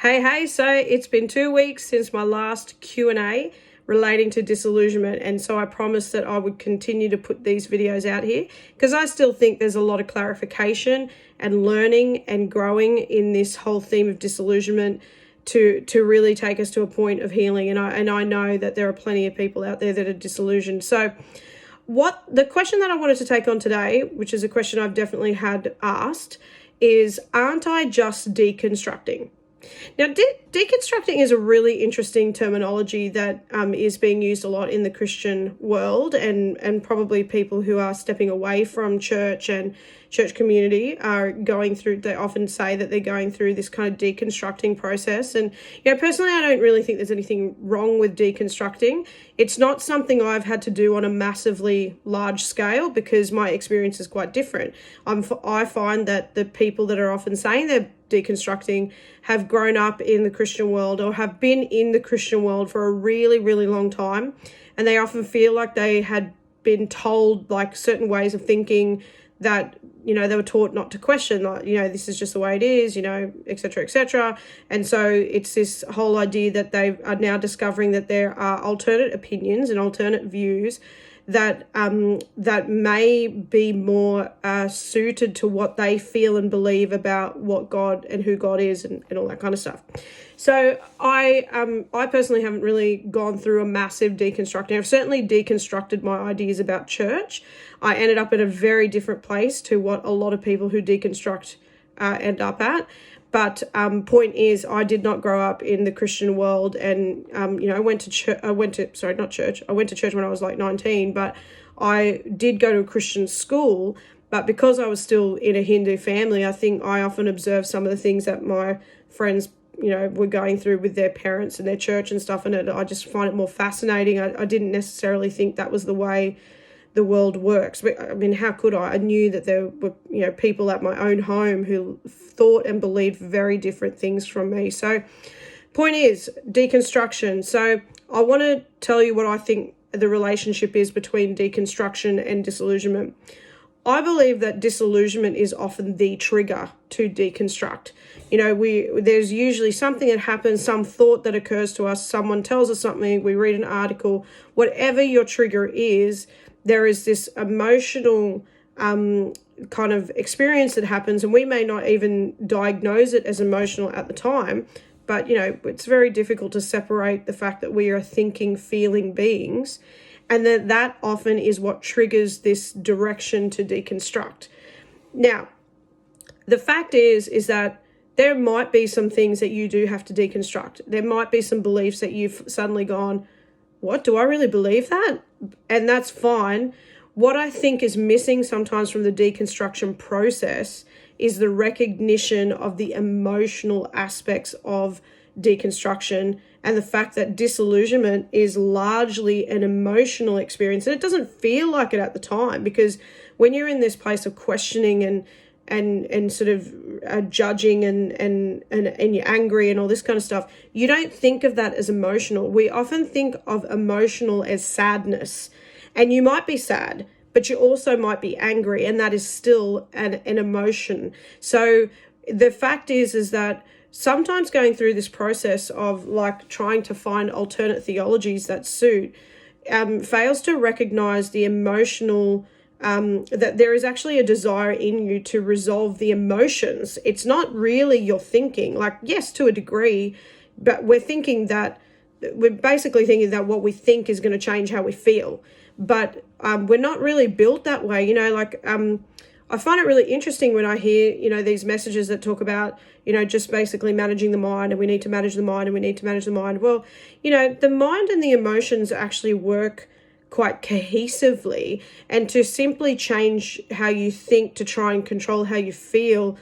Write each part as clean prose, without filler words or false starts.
Hey, so it's been 2 weeks since my last Q&A relating to disillusionment, and so I promised that I would continue to put these videos out here because I still think there's a lot of clarification and learning and growing in this whole theme of disillusionment to really take us to a point of healing, and I know that there are plenty of people out there that are disillusioned. So the question that I wanted to take on today, which is a question I've definitely had asked, is, aren't I just deconstructing? Now, deconstructing is a really interesting terminology that is being used a lot in the Christian world, and probably people who are stepping away from church and church community are going through, they often say that they're going through this kind of deconstructing process. And, personally, I don't really think there's anything wrong with deconstructing. It's not something I've had to do on a massively large scale because my experience is quite different. I find that the people that are often saying they're deconstructing have grown up in the Christian world or have been in the Christian world for a really, really long time. And they often feel like they had been told like certain ways of thinking that, they were taught not to question, like, this is just the way it is, et cetera, et cetera. And so it's this whole idea that they are now discovering that there are alternate opinions and alternate views that may be more suited to what they feel and believe about what God and who God is and all that kind of stuff. So I personally haven't really gone through a massive deconstructing. I've certainly deconstructed my ideas about church. I ended up in a very different place to what a lot of people who deconstruct end up at. But point is, I did not grow up in the Christian world, and I went to church. I went to church when I was like 19, but I did go to a Christian school. But because I was still in a Hindu family, I think I often observed some of the things that my friends, were going through with their parents and their church and stuff, and I just find it more fascinating. I didn't necessarily think that was the way the world works. But I mean, how could I? I knew that there were, people at my own home who thought and believed very different things from me. So point is, deconstruction. So I want to tell you what I think the relationship is between deconstruction and disillusionment. I believe that disillusionment is often the trigger to deconstruct. There's usually something that happens, some thought that occurs to us, someone tells us something, we read an article, whatever your trigger is, there is this emotional kind of experience that happens, and we may not even diagnose it as emotional at the time, but, it's very difficult to separate the fact that we are thinking, feeling beings, and that often is what triggers this direction to deconstruct. Now, the fact is that there might be some things that you do have to deconstruct. There might be some beliefs that you've suddenly gone, what, do I really believe that? And that's fine. What I think is missing sometimes from the deconstruction process is the recognition of the emotional aspects of deconstruction and the fact that disillusionment is largely an emotional experience. And it doesn't feel like it at the time, because when you're in this place of questioning and sort of judging and you're angry and all this kind of stuff, you don't think of that as emotional. We often think of emotional as sadness, and you might be sad, but you also might be angry, and that is still an emotion. So the fact is that sometimes going through this process of like trying to find alternate theologies that suit fails to recognize the emotional that there is actually a desire in you to resolve the emotions. It's not really your thinking, like, yes, to a degree, but we're basically thinking that what we think is going to change how we feel. But we're not really built that way. I find it really interesting when I hear, these messages that talk about, just basically managing the mind, and we need to manage the mind, and we need to manage the mind. Well, the mind and the emotions actually work quite cohesively, and to simply change how you think to try and control how you feel,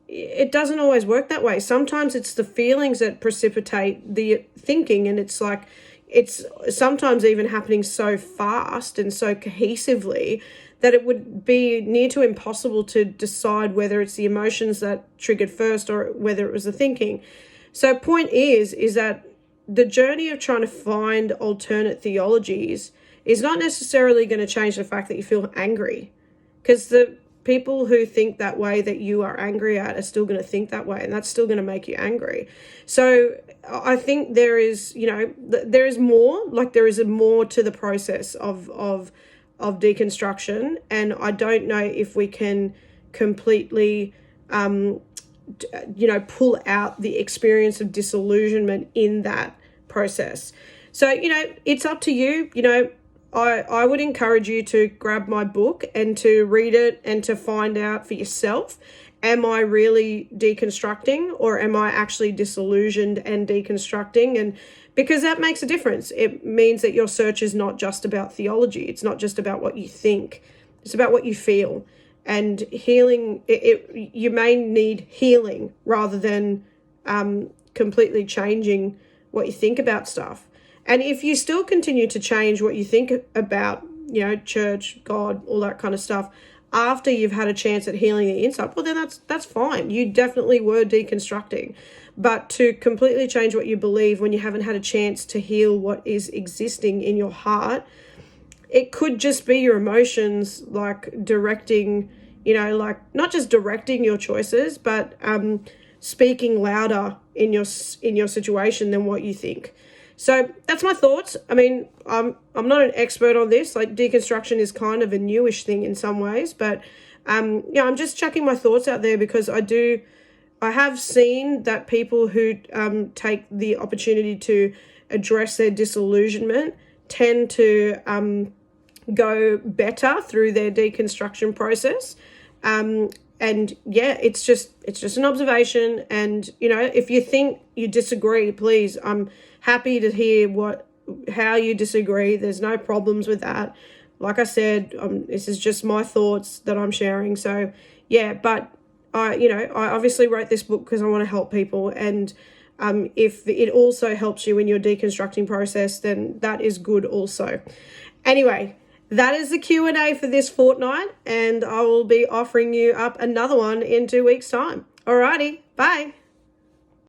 it doesn't always work that way. Sometimes it's the feelings that precipitate the thinking, and it's like, it's sometimes even happening so fast and so cohesively that it would be near to impossible to decide whether it's the emotions that triggered first or whether it was the thinking. So point is that the journey of trying to find alternate theologies is not necessarily going to change the fact that you feel angry, because the people who think that way that you are angry at are still going to think that way, and that's still going to make you angry. So I think there is, there is more, like there is more to the process of deconstruction. And I don't know if we can completely, pull out the experience of disillusionment in that process. So, it's up to you. I would encourage you to grab my book and to read it and to find out for yourself, am I really deconstructing, or am I actually disillusioned and deconstructing? And because that makes a difference. It means that your search is not just about theology. It's not just about what you think. It's about what you feel. And healing, you may need healing rather than completely changing what you think about stuff. And if you still continue to change what you think about, church, God, all that kind of stuff, after you've had a chance at healing the inside, well, then that's fine. You definitely were deconstructing. But to completely change what you believe when you haven't had a chance to heal what is existing in your heart, it could just be your emotions, like directing, not just directing your choices, but speaking louder in your situation than what you think. So that's my thoughts. I mean, I'm not an expert on this. Like, deconstruction is kind of a newish thing in some ways, but I'm just chucking my thoughts out there because I have seen that people who take the opportunity to address their disillusionment tend to go better through their deconstruction process. It's just an observation. And, if you think you disagree, please, I'm happy to hear how you disagree. There's no problems with that. Like I said, this is just my thoughts that I'm sharing. So yeah, but I obviously wrote this book because I want to help people. And if it also helps you in your deconstructing process, then that is good also. Anyway, that is the Q&A for this fortnight, and I will be offering you up another one in 2 weeks' time. Alrighty, bye.